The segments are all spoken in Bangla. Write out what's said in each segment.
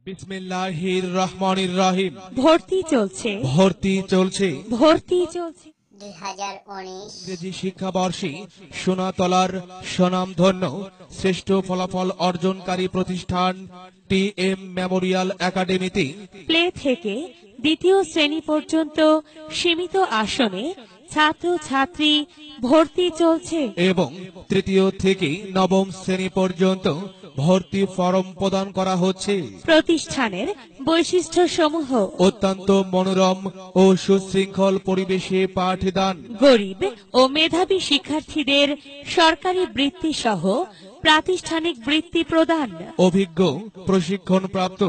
বিসমিল্লাহির রহমানির রহিম। ভর্তি চলছে 2019 ইংরেজি শিক্ষাবর্ষে সোনাতলার স্বনামধন্য শ্রেষ্ঠ ফলাফল অর্জনকারী প্রতিষ্ঠান টিএম মেমোরিয়াল একাডেমিতে প্লে থেকে দ্বিতীয় শ্রেণী পর্যন্ত সীমিত আসনে ছাত্রছাত্রী ভর্তি চলছে এবং তৃতীয় থেকে নবম শ্রেণী পর্যন্ত ভর্তি ফরম প্রদান করা হচ্ছে। প্রতিষ্ঠানের বৈশিষ্ট্য সমূহ: অত্যন্ত মনোরম ও সুশৃঙ্খল পরিবেশে পাঠদান, গরিব ও মেধাবী শিক্ষার্থীদের সরকারি বৃত্তি সহ প্রাতিষ্ঠানিক বৃত্তি প্রদান, অভিজ্ঞ প্রশিক্ষণপ্রাপ্ত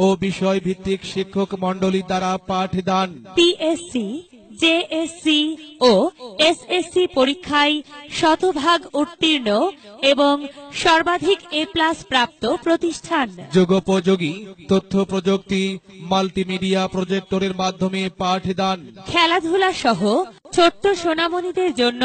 ও বিষয়ভিত্তিক শিক্ষক মণ্ডলী দ্বারা পাঠদান, পিএসসি, জেএসসি ও এসএসসি পরীক্ষায় শতভাগ উত্তীর্ণ এবং সর্বাধিক এ+ প্রাপ্ত প্রতিষ্ঠান। যুগোপযোগী তথ্য প্রযুক্তি মাল্টিমিডিয়া প্রজেক্টরের মাধ্যমে পাঠদান, খেলাধুলা সহ ছোট্ট সোনামণিদের জন্য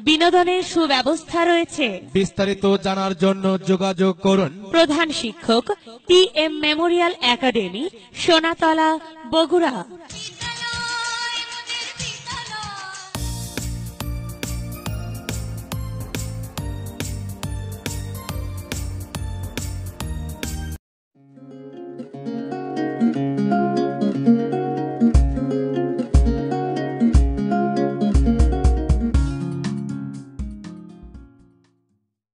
বিনোদনের সুব্যবস্থা রয়েছে। বিস্তারিত জানার জন্য যোগাযোগ করুন। প্রধান শিক্ষক, TM Memorial academy, Sonatala, Bogura.